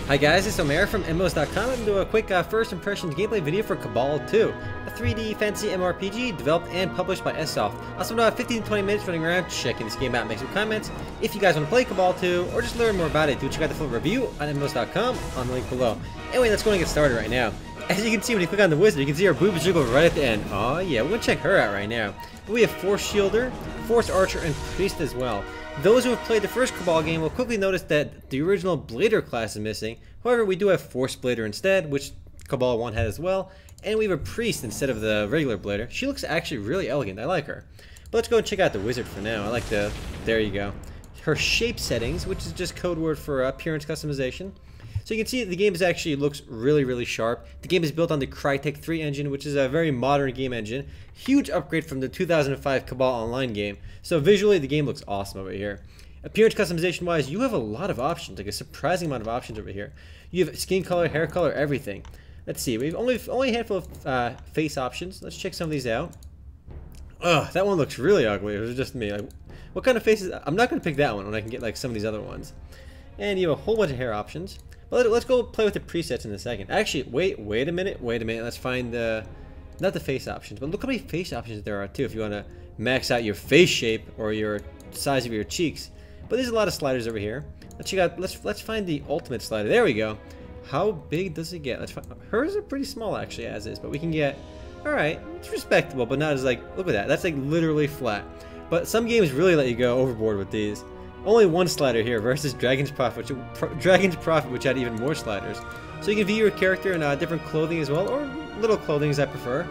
Hi guys, it's Omer from MMOs.com. I'm going to do a quick first impressions gameplay video for Cabal 2, a 3D fantasy MMORPG developed and published by EstSoft. Also about 15 to 20 minutes running around checking this game out, make some comments. If you guys want to play Cabal 2 or just learn more about it, do check out the full review on MMOs.com on the link below. Anyway, let's go and get started right now. As you can see when you click on the wizard, you can see our boobs jiggle right at the end. Oh yeah, we're going to check her out right now. But we have Force Shielder, Force Archer, and Priest as well. Those who have played the first Cabal game will quickly notice that the original Blader class is missing. However, we do have Force Blader instead, which Cabal 1 had as well. And we have a Priest instead of the regular Blader. She looks actually really elegant. I like her. But let's go and check out the wizard for now. I like the... There you go. Her shape settings, which is just code word for appearance customization. So you can see the game actually looks really, really sharp. The game is built on the Crytek 3 engine, which is a very modern game engine. Huge upgrade from the 2005 Cabal Online game. So visually, the game looks awesome over here. Appearance customization wise, you have a lot of options, like a surprising amount of options over here. You have skin color, hair color, everything. Let's see, we have only a handful of face options. Let's check some of these out. Ugh, that one looks really ugly. It was just me. Like, what kind of faces? I'm not going to pick that one when I can get like some of these other ones. And you have a whole bunch of hair options. But let's go play with the presets in a second. Actually, wait a minute. Let's find the, not the face options, but look how many face options there are too if you want to max out your face shape or your size of your cheeks. But there's a lot of sliders over here. Let's find the ultimate slider. There we go. How big does it get? Let's find, hers are pretty small actually as is, but we can get, all right, it's respectable, but not as like, look at that. That's like literally flat. But some games really let you go overboard with these. Only one slider here versus Dragon's Prophet, which had even more sliders. So you can view your character in different clothing as well, or little clothing as I prefer.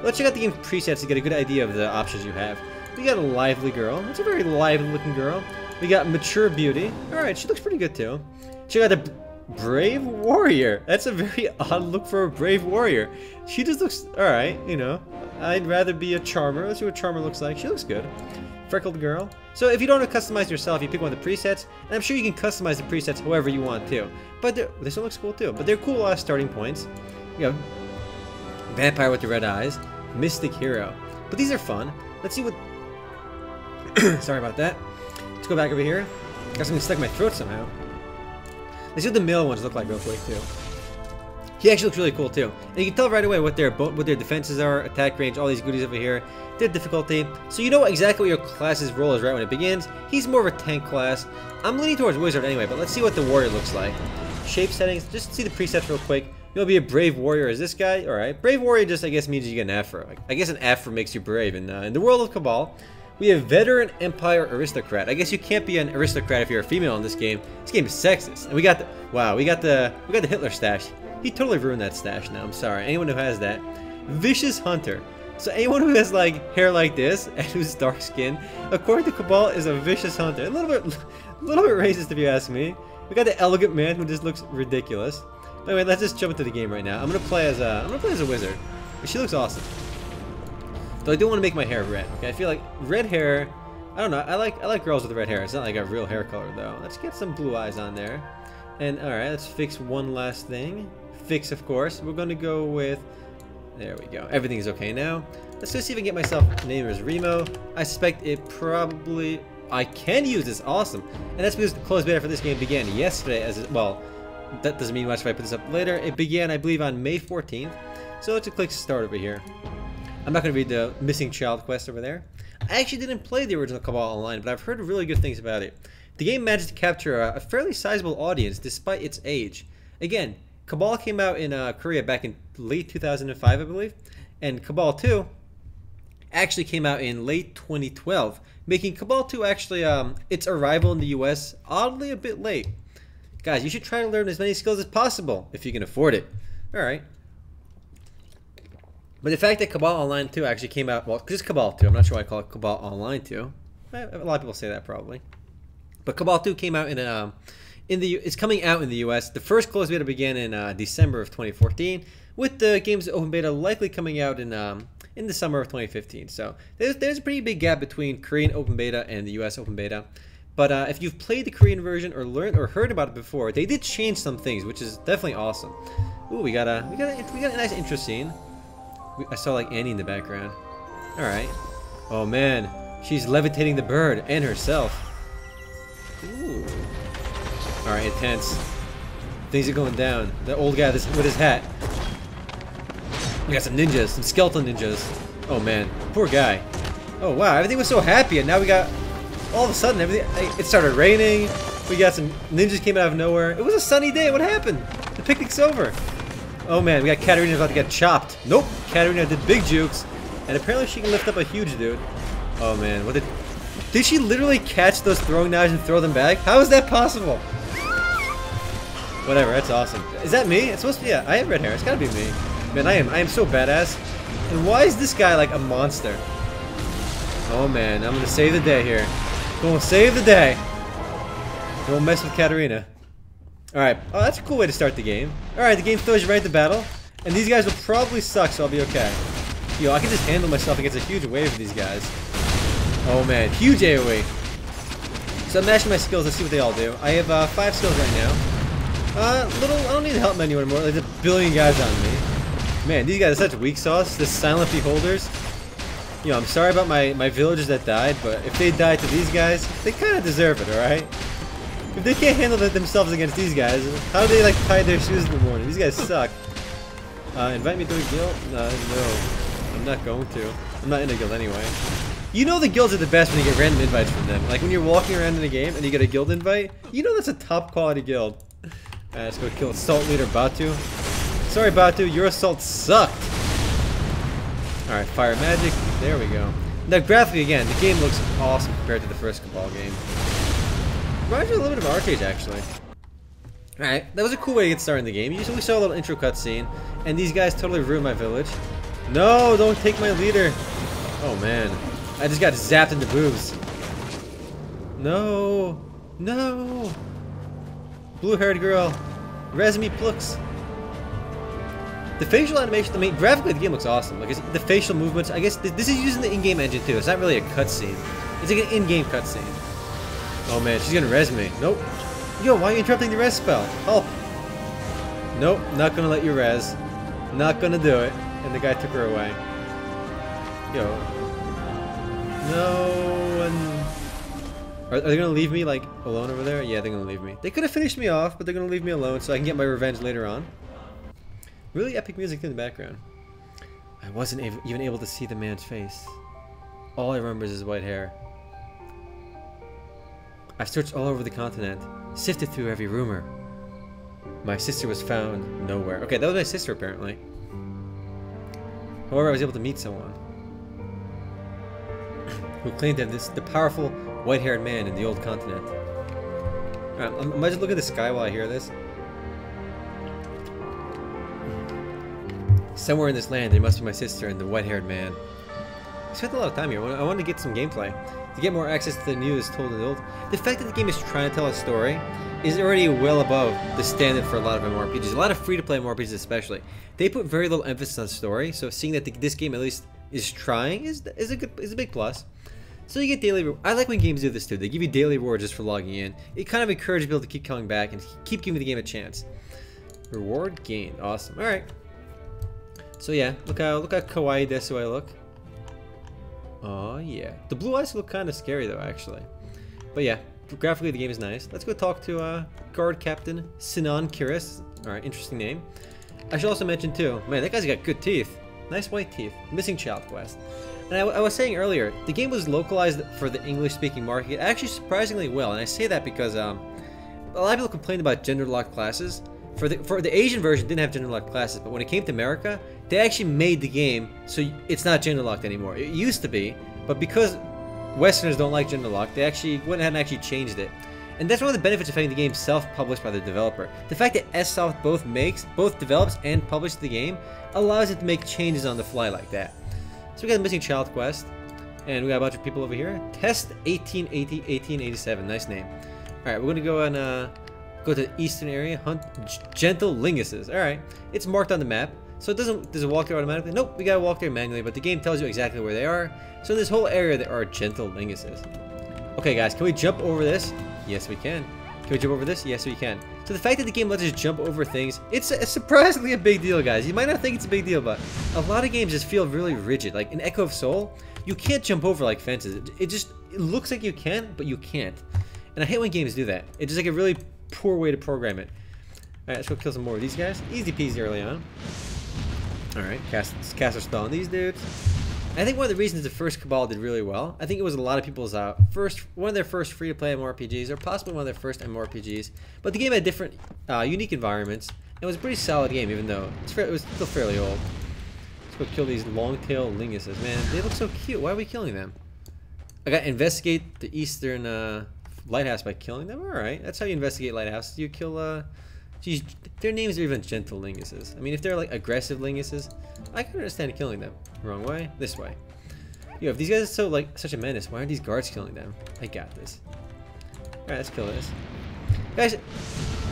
Let's check out the game's presets to get a good idea of the options you have. We got a lively girl. That's a very lively looking girl. We got mature beauty. Alright, she looks pretty good too. Check out the brave warrior. That's a very odd look for a brave warrior. She just looks alright, you know. I'd rather be a charmer. Let's see what charmer looks like. She looks good. Freckled girl. So if you don't want to customize yourself, you pick one of the presets, and I'm sure you can customize the presets however you want to. But this one looks cool too. But they're cool starting points. You have vampire with the red eyes, mystic hero. But these are fun. Let's see what. Sorry about that. Let's go back over here. Got something stuck in my throat somehow. Let's see what the male ones look like real quick too. He actually looks really cool too, and you can tell right away what their defenses are, attack range, all these goodies over here, their difficulty. So you know exactly what your class's role is right when it begins. He's more of a tank class. I'm leaning towards wizard anyway, but let's see what the warrior looks like. Shape settings, just see the presets real quick. You'll be a brave warrior as this guy. All right, brave warrior just I guess means you get an Afro. I guess an Afro makes you brave. And in the world of Cabal, we have veteran, empire, aristocrat. I guess you can't be an aristocrat if you're a female in this game. This game is sexist. And we got the Hitler stash. He totally ruined that stash now. I'm sorry. Anyone who has that. Vicious hunter. So anyone who has like hair like this and who's dark skin, according to Cabal, is a vicious hunter. A little bit racist if you ask me. We got the elegant man who just looks ridiculous. But anyway, let's just jump into the game right now. I'm gonna play as a wizard. But she looks awesome. Though I do want to make my hair red. Okay, I feel like red hair. I don't know. I like girls with red hair. It's not like a real hair color though. Let's get some blue eyes on there. And all right, let's fix one last thing. Fix, of course. We're going to go with... There we go. Everything is okay now. Let's go see if I can get myself a name as Remo. I suspect it probably... I can use this. Awesome. And that's because the closed beta for this game began yesterday. Well, that doesn't mean much if I put this up later. It began, I believe, on May 14th. So let's click start over here. I'm not going to read the missing child quest over there. I actually didn't play the original Cabal Online, but I've heard really good things about it. The game managed to capture a fairly sizable audience despite its age. Again, Cabal came out in Korea back in late 2005, I believe, and Cabal 2 actually came out in late 2012, making Cabal 2 actually its arrival in the US oddly a bit late. Guys, you should try to learn as many skills as possible if you can afford it. Alright. But the fact that Cabal Online 2 actually came out, well, just Cabal 2, I'm not sure why I call it Cabal Online 2. A lot of people say that probably. But Cabal 2 came out it's coming out in the US. The first closed beta began in December of 2014, with the game's open beta likely coming out in the summer of 2015. So there's a pretty big gap between Korean open beta and the US open beta. But if you've played the Korean version or learned or heard about it before, they did change some things, which is definitely awesome. Ooh, we got a nice intro scene. I saw like Annie in the background. All right. Oh man, she's levitating the bird and herself. Ooh. Alright, intense. Things are going down. The old guy with his hat. We got some ninjas, some skeleton ninjas. Oh man, poor guy. Oh wow, everything was so happy, and now we got, all of a sudden, everything. It started raining. We got some ninjas came out of nowhere. It was a sunny day. What happened? The picnic's over. Oh man, we got Katarina about to get chopped. Nope, Katarina did big jukes, and apparently she can lift up a huge dude. Oh man, what did she literally catch those throwing knives and throw them back? How is that possible? Whatever, that's awesome. Is that me? It's supposed to be, yeah, I have red hair. It's gotta be me. Man, I am so badass. And why is this guy like a monster? Oh man, I'm gonna save the day here. Gonna save the day. Don't mess with Katarina. Alright, oh that's a cool way to start the game. Alright, the game throws you right into battle. And these guys will probably suck, so I'll be okay. Yo, I can just handle myself against a huge wave of these guys. Oh man, huge AoE. So I'm mashing my skills, let's see what they all do. I have 5 skills right now. I don't need the help menu anymore. There's a billion guys on me. Man, these guys are such weak sauce. The silent beholders. You know, I'm sorry about my villagers that died, but if they died to these guys, they kind of deserve it, alright? If they can't handle it themselves against these guys, how do they like tie their shoes in the morning? These guys suck. Invite me to a guild? No, I'm not going to. I'm not in a guild anyway. You know the guilds are the best when you get random invites from them. Like when you're walking around in a game and you get a guild invite, you know that's a top quality guild. Alright, let's go kill Assault Leader Batu. Sorry Batu, your assault sucked. Alright, Fire Magic, there we go. Now graphically again, the game looks awesome compared to the first Cabal game. Reminds me a little bit of Arcade actually. Alright, that was a cool way to get started in the game. We saw a little intro cutscene, and these guys totally ruined my village. No, don't take my leader. Oh man, I just got zapped in the boobs. No, no. Blue-haired girl, res me plooks. The facial animation, I mean, graphically the game looks awesome. Like the facial movements, I guess this is using the in-game engine too. It's not really a cutscene. It's like an in-game cutscene. Oh man, she's gonna res me. Nope. Yo, why are you interrupting the res spell? Help. Nope, not gonna let you res. Not gonna do it. And the guy took her away. Yo. No one. Are they gonna leave me like alone over there? Yeah, they're gonna leave me. They could have finished me off, but they're gonna leave me alone so I can get my revenge later on. Really epic music in the background. I wasn't even able to see the man's face. All I remember is his white hair. I searched all over the continent, sifted through every rumor. My sister was found nowhere. Okay, that was my sister apparently. However, I was able to meet someone who claimed to have the powerful white-haired man in the old continent. Alright, I might just look at the sky while I hear this. Somewhere in this land, there must be my sister and the white-haired man. I spent a lot of time here. I wanted to get some gameplay. To get more access to the news told in the old. The fact that the game is trying to tell a story is already well above the standard for a lot of MMORPGs. A lot of free-to-play MMORPGs especially. They put very little emphasis on story, so seeing that this game at least is trying is a big plus. So you get daily. I like when games do this too. They give you daily rewards just for logging in. It kind of encourages people to keep coming back and keep giving the game a chance. Reward gained. Awesome. All right. So yeah, look how kawaii desu I look. Oh yeah. The blue eyes look kind of scary though, actually. But yeah, graphically the game is nice. Let's go talk to Guard Captain Sinan Kiris. All right, interesting name. I should also mention too. Man, that guy's got good teeth. Nice white teeth. Missing child quest. And I was saying earlier, the game was localized for the English-speaking market actually surprisingly well, and I say that because a lot of people complained about gender-locked classes. For the Asian version, didn't have gender-locked classes, but when it came to America, they actually made the game so it's not gender-locked anymore. It used to be, but because Westerners don't like gender-locked, they actually went ahead and actually changed it. And that's one of the benefits of having the game self-published by the developer. The fact that EstSoft both develops and publishes the game allows it to make changes on the fly like that. So we got a missing child quest, and we got a bunch of people over here. Test 1887, nice name. All right, we're gonna go and go to the eastern area, hunt gentle linguses. All right, it's marked on the map, so does it walk there automatically? Nope, we gotta walk there manually, but the game tells you exactly where they are. So in this whole area there are gentle linguses. Okay, guys, can we jump over this? Yes, we can. Can we jump over this? Yes, we can. So the fact that the game lets us jump over things, it's surprisingly a big deal, guys. You might not think it's a big deal, but a lot of games just feel really rigid. Like in Echo of Soul, you can't jump over like fences. It looks like you can, but you can't. And I hate when games do that. It's just like a really poor way to program it. Alright, let's go kill some more of these guys. Easy peasy early on. Alright, cast our spell on these dudes. I think one of the reasons the first Cabal did really well, I think it was a lot of people's one of their first free-to-play MMORPGs, or possibly one of their first MMORPGs. But the game had different, unique environments. It was a pretty solid game, even though it was still fairly old. Let's go kill these long-tailed linguses. Man, they look so cute. Why are we killing them? I got to investigate the eastern lighthouse by killing them. All right, that's how you investigate lighthouses. You kill. Geez, their names are even gentle linguses. I mean, if they're like aggressive linguses, I can understand killing them. Wrong way, this way. Yo, if these guys are such a menace, why aren't these guards killing them? I got this. All right, let's kill this. Guys,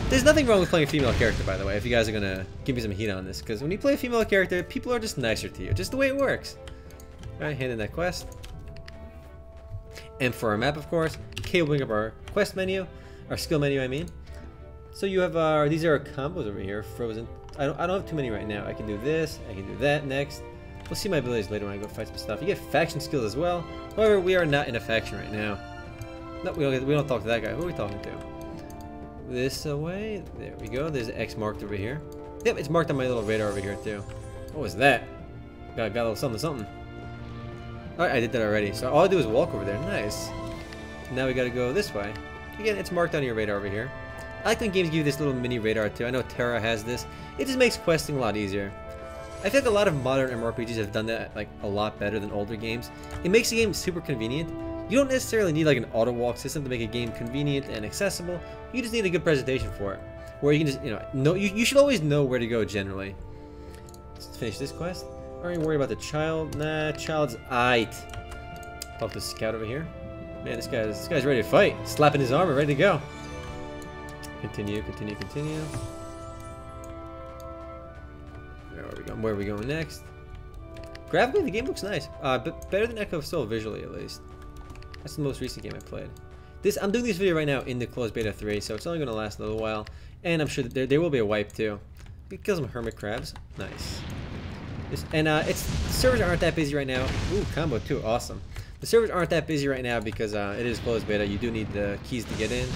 there's nothing wrong with playing a female character, by the way, if you guys are gonna give me some heat on this, because when you play a female character, people are just nicer to you, just the way it works. All right, hand in that quest. And for our map, of course, K will bring up our quest menu, our skill menu, I mean. So you have these are our combos over here, frozen. I don't have too many right now. I can do this, I can do that next. We'll see my abilities later when I go fight some stuff. You get faction skills as well. However, we are not in a faction right now. No, we don't talk to that guy. Who are we talking to? This way. There we go. There's an X marked over here. Yep, it's marked on my little radar over here too. What was that? Got a little something. Alright, I did that already. So all I do is walk over there. Nice. Now we gotta go this way. Again, it's marked on your radar over here. I like when games give you this little mini radar too. I know Terra has this. It just makes questing a lot easier. I feel like a lot of modern MMORPGs have done that like a lot better than older games. It makes the game super convenient. You don't necessarily need like an auto walk system to make a game convenient and accessible. You just need a good presentation for it, where you can just you should always know where to go generally. Let's finish this quest. Aren't you worried about the child? Nah, child's aight. Talk to the scout over here. Man, this guy's ready to fight. Slapping his armor, ready to go. Continue. Where are we going next? Graphically, the game looks nice. But better than Echo of Soul visually, at least. That's the most recent game I played. I'm doing this video right now in the closed beta 3, so it's only going to last a little while. And I'm sure that there will be a wipe too. You can kill some hermit crabs. Nice. The servers aren't that busy right now. Ooh, combo too. Awesome. The servers aren't that busy right now because it is closed beta. You do need the keys to get in.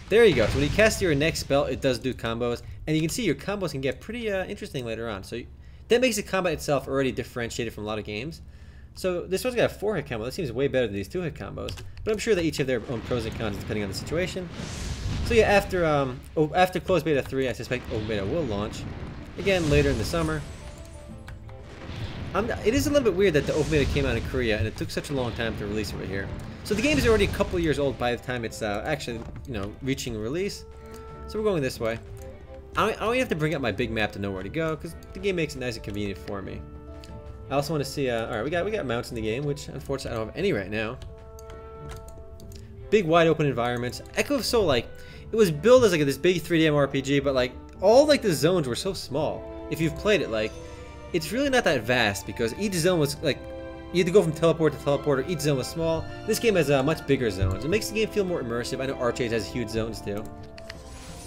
There you go. So when you cast your next spell, it does do combos, and you can see your combos can get pretty interesting later on. So that makes the combat itself already differentiated from a lot of games. So this one's got a 4-hit combo. That seems way better than these 2-hit combos. But I'm sure they each have their own pros and cons depending on the situation. So yeah, after closed beta 3, I suspect open beta will launch again later in the summer. It is a little bit weird that the open beta came out in Korea and it took such a long time to release over here. So the game is already a couple years old by the time it's actually, reaching release. So we're going this way. I don't even have to bring up my big map to know where to go because the game makes it nice and convenient for me. I also want to see. All right, we got mounts in the game, which unfortunately I don't have any right now. Big wide open environments. Echo of Soul, it was built as this big 3D MMORPG, but all the zones were so small. If you've played it, it's really not that vast because each zone was you had to go from teleport to teleport. Each zone was small. This game has much bigger zones. It makes the game feel more immersive. I know Archage has huge zones too.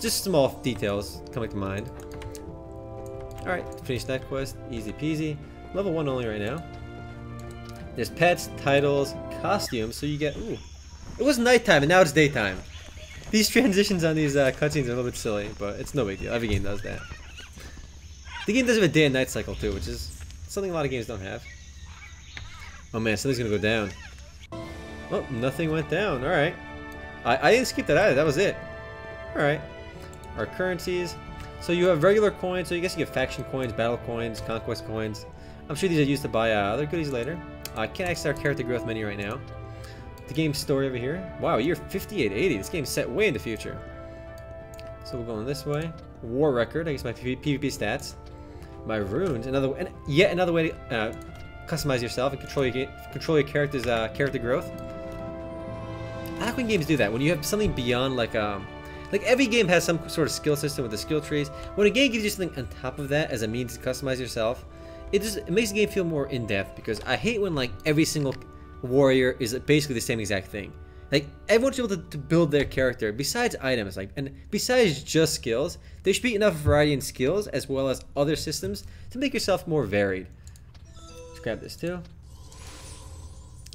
Just small details coming to mind. Alright, finish that quest. Easy peasy. Level 1 only right now. There's pets, titles, costumes, so you get... Ooh. It was nighttime and now it's daytime. These transitions on these cutscenes are a little bit silly, but it's no big deal. Every game does that. The game does have a day and night cycle too, which is something a lot of games don't have. Oh man, something's gonna go down. Oh, nothing went down. Alright. I didn't skip that either. That was it. Alright. Our currencies. So you have regular coins. So I guess you get faction coins, battle coins, conquest coins. I'm sure these are used to buy other goodies later. I can't access our character growth menu right now. The game's story over here. Wow, year 5880. This game's set way in the future. So we're going this way. War record. I guess my PvP stats. My runes. Yet another way to customize yourself and control your character's character growth. I like when games do that. When you have something beyond like every game has some sort of skill system with the skill trees. When a game gives you something on top of that as a means to customize yourself, it makes the game feel more in-depth, because I hate when every single warrior is basically the same exact thing. Everyone should be able to build their character besides items, and besides just skills. There should be enough variety in skills as well as other systems to make yourself more varied. Let's grab this too.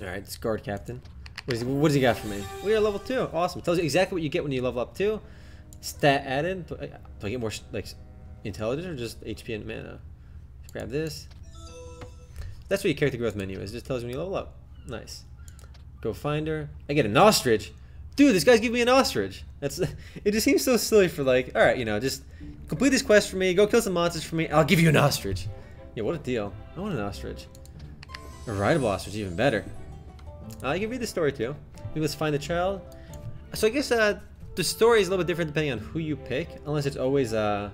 Alright, this guard captain. What does he got for me? We are level 2. Awesome. Tells you exactly what you get when you level up 2. Stat added. Do I get more like intelligence or just HP and mana? Let's grab this. That's what your character growth menu is. It just tells you when you level up. Nice. Go finder. I get an ostrich. Dude, this guy's giving me an ostrich. That's. It just seems so silly for like, all right, you know, just complete this quest for me. Go kill some monsters for me. I'll give you an ostrich. Yeah, what a deal. I want an ostrich. A rideable ostrich, even better. You can read the story too. Let's find the child. So I guess the story is a little bit different depending on who you pick, unless it's always your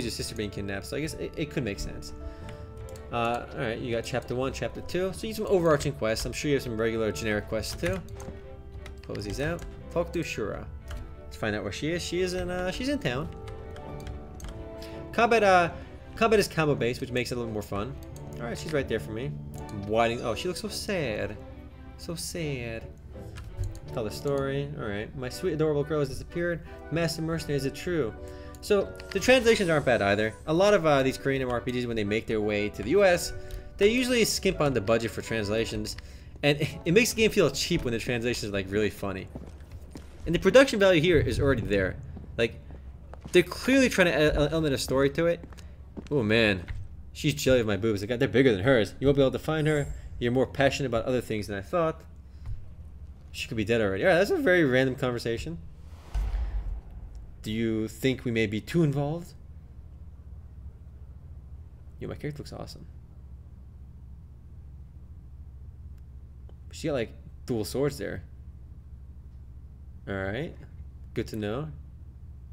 sister being kidnapped. So I guess it could make sense. All right, you got chapter 1, chapter 2. So you have some overarching quests. I'm sure you have some regular generic quests too. Close these out. Talk to Shura. Let's find out where she is. She's in town. Combat is combo based, which makes it a little more fun. All right, she's right there for me. Whiting. Oh, she looks so sad. So sad. Tell the story. Alright. My sweet adorable girl has disappeared. Master mercenary, is it true? So, the translations aren't bad either. A lot of these Korean MMORPGs, when they make their way to the US, they usually skimp on the budget for translations. And it makes the game feel cheap when the translations are like really funny. And the production value here is already there. Like, they're clearly trying to add an element of story to it. Oh man. She's jelly of my boobs. They're bigger than hers. You won't be able to find her. You're more passionate about other things than I thought. She could be dead already. Alright, that's a very random conversation. Do you think we may be too involved? Yo, my character looks awesome. She got like dual swords there. Alright. Good to know.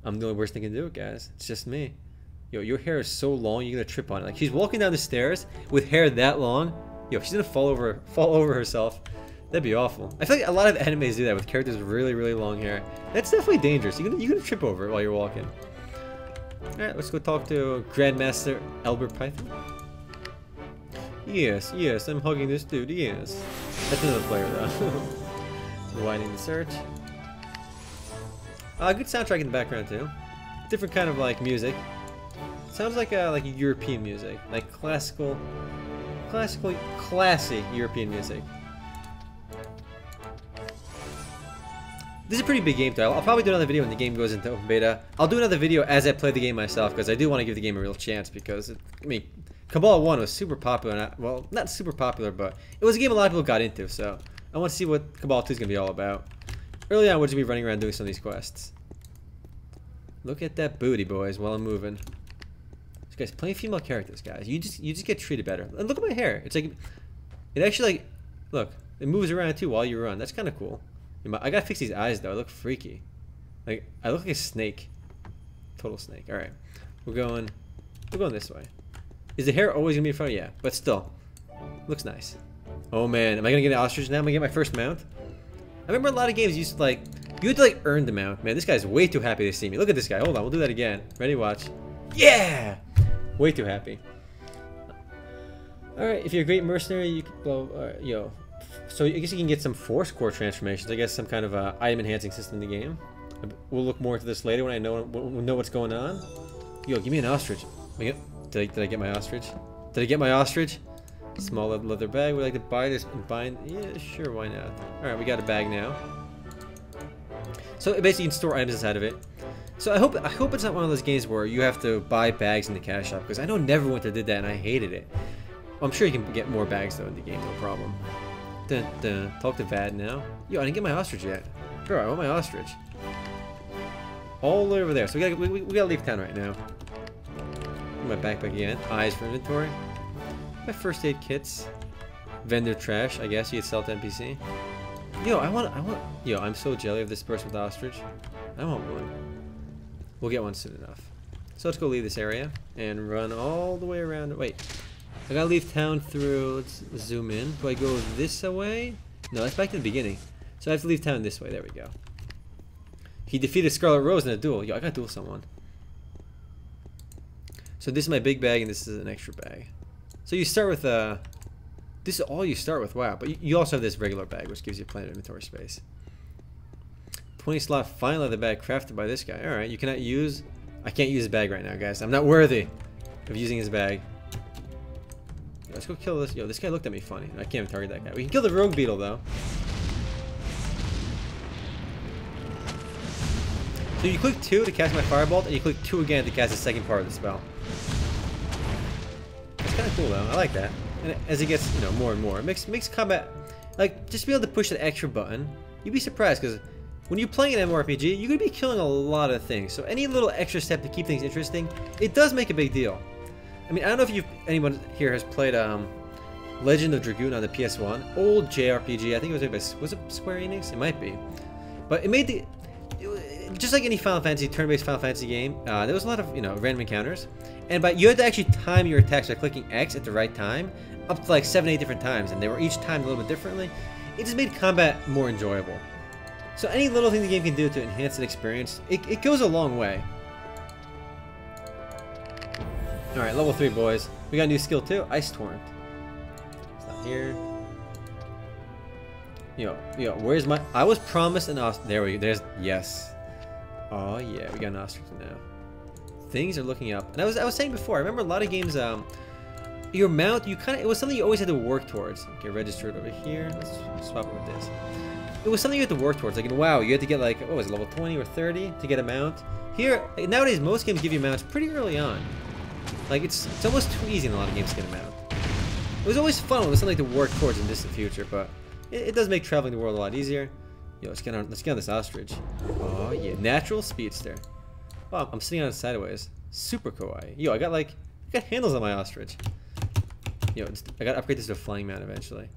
I'm the only worst thing to do it, guys. It's just me. Yo, your hair is so long, you're gonna trip on it. Like, she's walking down the stairs with hair that long. Yo, she's gonna fall over herself. That'd be awful. I feel like a lot of animes do that with characters with really, really long hair. That's definitely dangerous. You're gonna trip over it while you're walking. Alright, let's go talk to Grandmaster Albert Python. Yes, I'm hugging this dude, yes. That's another player, though. Winding the search. Good soundtrack in the background, too. Different kind of, like, music. Sounds like European music. Like classically classy European music. This is a pretty big game, though. I'll probably do another video when the game goes into open beta. I'll do another video as I play the game myself, because I do want to give the game a real chance, because, I mean, Cabal 1 was super popular. Well, not super popular, but it was a game a lot of people got into, so I want to see what Cabal 2 is going to be all about. Early on, we'll just be running around doing some of these quests. Look at that booty, boys, while I'm moving. This guy's playing female characters, guys. You just get treated better. And look at my hair. It's like, it actually, like, look, it moves around, too, while you run. That's kind of cool. I gotta fix these eyes though. I look freaky. Like I look like a snake. Total snake. All right, we're going this way. Is the hair always gonna be in front? Yeah, but still, looks nice. Oh man, am I gonna get an ostrich now? Am I gonna get my first mount? I remember a lot of games used to you had to earn the mount. Man, this guy's way too happy to see me. Look at this guy. Hold on, we'll do that again. Ready? Watch. Yeah, way too happy. All right, if you're a great mercenary, you can blow. Yo. So I guess you can get some force core transformations. I guess some kind of item enhancing system in the game. We'll look more into this later when I know what's going on. Yo, give me an ostrich. Did I get my ostrich? Did I get my ostrich? Small leather bag. Would like to buy this and bind. Yeah, sure, why not? All right, we got a bag now. So basically, you can store items inside of it. So I hope it's not one of those games where you have to buy bags in the cash shop, because I know Neverwinter did that and I hated it. Well, I'm sure you can get more bags though in the game, no problem. Dun, dun. Talk to Vad now. Yo, I didn't get my ostrich yet. Bro, I want my ostrich. All the way over there. So we gotta leave town right now. My backpack again. Eyes for inventory. My first aid kits. Vendor trash. I guess you could sell to NPC. Yo, Yo, I'm so jelly of this person with the ostrich. I want one. We'll get one soon enough. So let's go leave this area and run all the way around. Wait. I gotta leave town through, let's zoom in. Do I go this way? No, that's back to the beginning. So I have to leave town this way, there we go. He defeated Scarlet Rose in a duel. Yo, I gotta duel someone. So this is my big bag and this is an extra bag. So you start with, this is all you start with, wow. But you also have this regular bag, which gives you plenty of inventory space. 20 slot fine leather bag crafted by this guy. Alright, you cannot use, I can't use his bag right now, guys. I'm not worthy of using his bag. Let's go kill this. Yo, this guy looked at me funny. I can't even target that guy. We can kill the rogue beetle though. So you click 2 to cast my Firebolt, and you click 2 again to cast the second part of the spell. It's kind of cool though. I like that. And as it gets, you know, more and more, it makes combat like just be able to push that extra button. You'd be surprised because when you're playing an MMORPG, you're gonna be killing a lot of things. So any little extra step to keep things interesting, it does make a big deal. I mean, I don't know if anyone here has played Legend of Dragoon on the PS1, old JRPG. I think it was made by, was it Square Enix? It might be, but it made just like any Final Fantasy, turn-based Final Fantasy game. There was a lot of, you know, random encounters, but you had to actually time your attacks by clicking X at the right time, up to like 7-8 different times, and they were each timed a little bit differently. It just made combat more enjoyable. So any little thing the game can do to enhance the experience, it goes a long way. Alright, level 3, boys. We got a new skill too, Ice Torrent. It's not here. Yo, where's my... I was promised an ostrich. There we go. There's... Yes. Oh yeah, we got an ostrich now. Things are looking up. And I was saying before, I remember a lot of games, your mount, it was something you always had to work towards. Okay, register it over here. Let's swap it with this. It was something you had to work towards. Like in WoW, you had to get like, what was it, level 20 or 30 to get a mount. Here, nowadays, most games give you mounts pretty early on. Like, it's almost too easy in a lot of games to get a mount. It was always fun. It was something to work towards in the distant future, but it does make traveling the world a lot easier. Yo, let's get on this ostrich. Oh yeah, natural speedster. Wow, I'm sitting on it sideways. Super kawaii. Yo, I got handles on my ostrich. Yo, I gotta upgrade this to a flying mount eventually.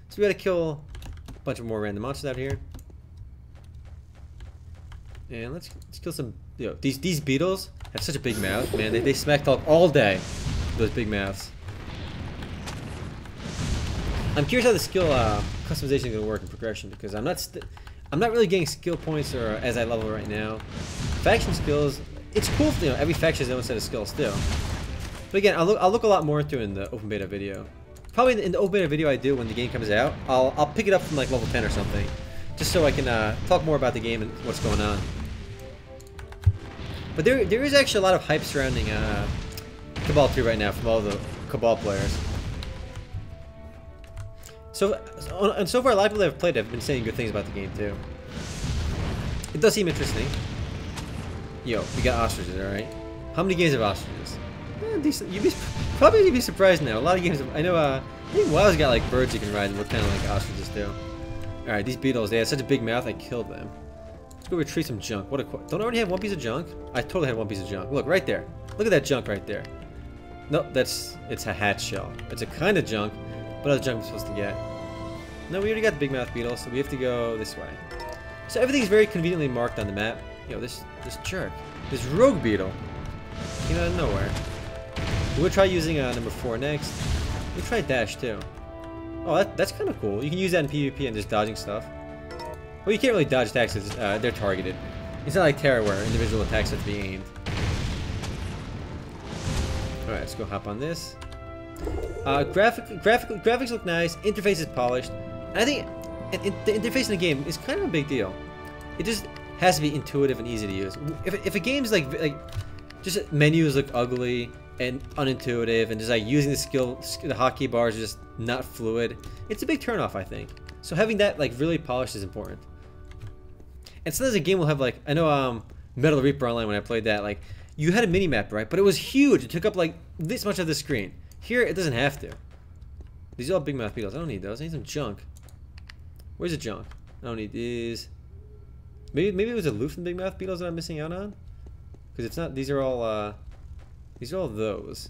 So we gotta kill a bunch of more random monsters out here. And let's kill some. Yo, these beetles have such a big mouth, man. They smack talk all day. Those big mouths. I'm curious how the skill customization is gonna work in progression because I'm not really getting skill points or as I level right now. Faction skills, it's cool. You know, every faction has their own set of skills still. But again, I'll look a lot more into it in the open beta video. Probably in the open beta video I do when the game comes out, I'll pick it up from like level 10 or something, just so I can talk more about the game and what's going on. But there is actually a lot of hype surrounding Cabal 2 right now from all the Cabal players. So far, a lot of people that have played it have been saying good things about the game too. It does seem interesting. Yo, we got ostriches, alright? How many games have ostriches? Decent. You'd be surprised now. A lot of games. I know. I think WoW's got like birds you can ride and look kind of like ostriches do. All right, these beetles. They had such a big mouth. I killed them. Let's go retrieve some junk. What a don't I already have one piece of junk? I totally had one piece of junk. Look right there. Look at that junk right there. Nope, it's a hatch shell. It's a kind of junk, but other junk I'm supposed to get. No, we already got the big mouth beetle, so we have to go this way. So everything's very conveniently marked on the map. Yo, this jerk, this rogue beetle, came out of nowhere. We'll try using number 4 next. We'll try dash too. Oh, that's kind of cool. You can use that in PvP and just dodging stuff. Well, you can't really dodge attacks because they're targeted. It's not like Terra where individual attacks have to be aimed. Alright, let's go hop on this. Graphics look nice. Interface is polished. And I think the interface in the game is kind of a big deal. It just has to be intuitive and easy to use. If a game's like just menus look ugly and unintuitive, and just like using the hotkey bars are just not fluid, it's a big turnoff, I think. So having that like really polished is important. And sometimes a game will have like, I know Metal Reaper Online, when I played that, like you had a mini map, right? But it was huge. It took up like this much of the screen. Here it doesn't have to. These are all big mouth beetles. I don't need those. I need some junk. Where's the junk? I don't need these. Maybe it was aloof from big mouth beetles that I'm missing out on, because it's not. These are all those.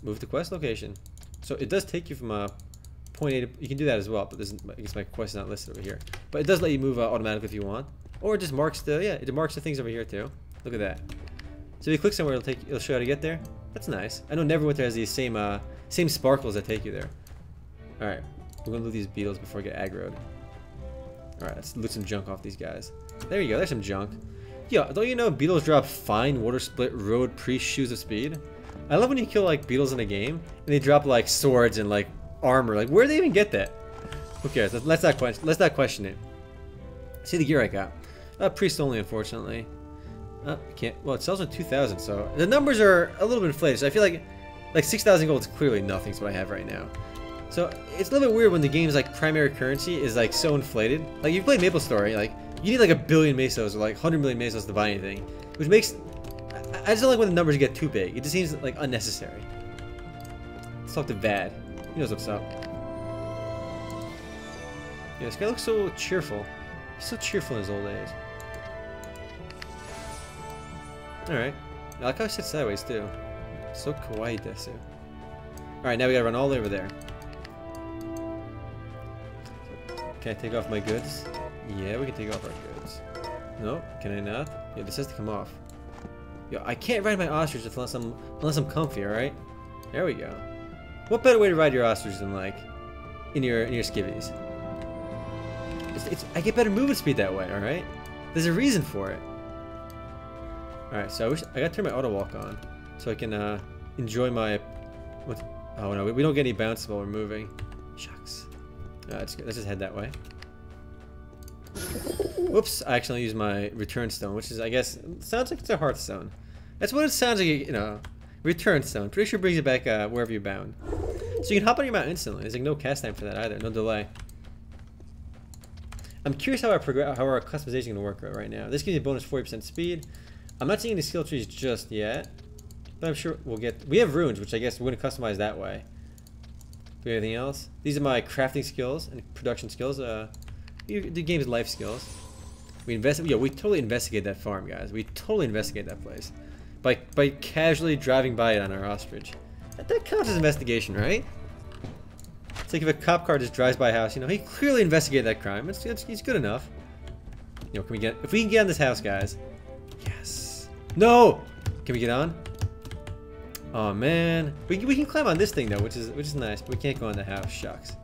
Move to quest location. So it does take you from point A to... You can do that as well, but I guess my quest is not listed over here. But it does let you move automatically if you want. Or it just marks it marks the things over here too. Look at that. So if you click somewhere, it'll show you how to get there. That's nice. I know Neverwinter has these same sparkles that take you there. Alright, we're gonna loot these beetles before I get aggroed. Alright, let's loot some junk off these guys. There you go, there's some junk. Yo, don't you know beetles drop fine water split road priest shoes of speed? I love when you kill like beetles in a game and they drop like swords and like armor. Like, where do they even get that? Who cares? Let's not question it. See the gear I got. Priest only, unfortunately. Can't. Well, it sells at 2,000, so the numbers are a little bit inflated. So I feel like 6,000 gold is clearly nothing. Is what I have right now. So it's a little bit weird when the game's like primary currency is like so inflated. Like, you've played MapleStory, like You need like a billion mesos or like 100 million mesos to buy anything, which makes I just don't like when the numbers get too big. It just seems like unnecessary. Let's talk to Vad. He knows what's up. Yeah, this guy looks so cheerful. He's so cheerful in his old age. Alright. I like how he sits sideways too. So kawaii desu. Alright, now we gotta run all the way over there. Can I take off my goods? Yeah, we can take off our goods. No, can I not? Yeah, this has to come off. Yo, I can't ride my ostrich unless I'm comfy, alright? There we go. What better way to ride your ostrich than like in your skivvies? I get better movement speed that way, alright? There's a reason for it. Alright, so I gotta turn my auto walk on so I can enjoy my oh no, we don't get any bounce while we're moving. Shucks. Let's just head that way. Whoops, I accidentally used my return stone, which is, I guess, sounds like it's a hearthstone. That's what it sounds like, you know. Return stone. Pretty sure it brings you back wherever you're bound. So you can hop on your mount instantly. There's like no cast time for that either, no delay. I'm curious how our customization is going to work right now. This gives you a bonus 40% speed. I'm not seeing any skill trees just yet, but I'm sure we'll get. We have runes, which I guess we're going to customize that way. Do we have anything else? These are my crafting skills and production skills. The game's life skills. We totally investigate that farm, guys. We totally investigate that place by casually driving by it on our ostrich. That counts as investigation, right? It's like if a cop car just drives by a house, you know, he clearly investigated that crime. He's good enough. You know, if we can get on this house, guys. Yes. No. Can we get on? Oh man, we can climb on this thing though, which is nice. But we can't go on the house. Shucks.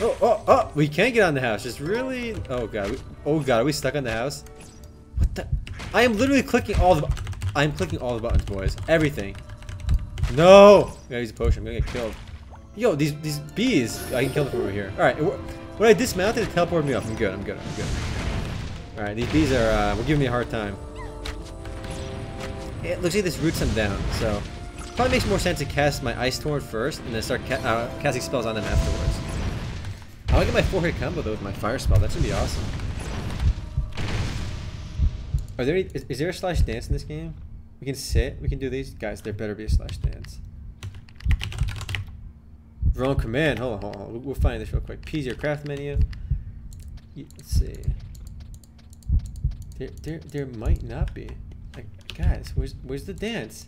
Oh! We can't get on the house. Just really. Oh god. Are we stuck on the house? What the? I am literally clicking all the. I'm clicking all the buttons, boys. Everything. No! I gotta use a potion. I'm gonna get killed. Yo, these bees. I can kill them from over here. All right. When I dismounted, it teleported me off. I'm good. All right. These bees are. We're giving me a hard time. It looks like this roots them down, so probably makes more sense to cast my Ice Torrent first and then start casting spells on them afterwards. I want to get my 4-hit combo though with my fire spell. That's gonna be awesome. Are there is there a slash dance in this game? We can sit. We can do these, guys. There better be a slash dance. Wrong command. Hold on. We'll find this real quick. P's your craft menu. Let's see. There might not be. Guys, where's the dance?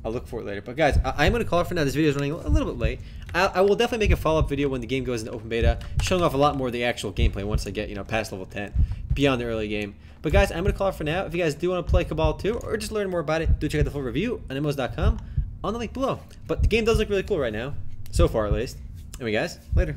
I'll look for it later. But guys, I'm going to call it for now. This video is running a little bit late. I will definitely make a follow-up video when the game goes into open beta, showing off a lot more of the actual gameplay once I get, you know, past level 10, beyond the early game. But guys, I'm going to call it for now. If you guys do want to play Cabal 2 or just learn more about it, do check out the full review on MMOs.com on the link below. But the game does look really cool right now, so far at least. Anyway guys, later.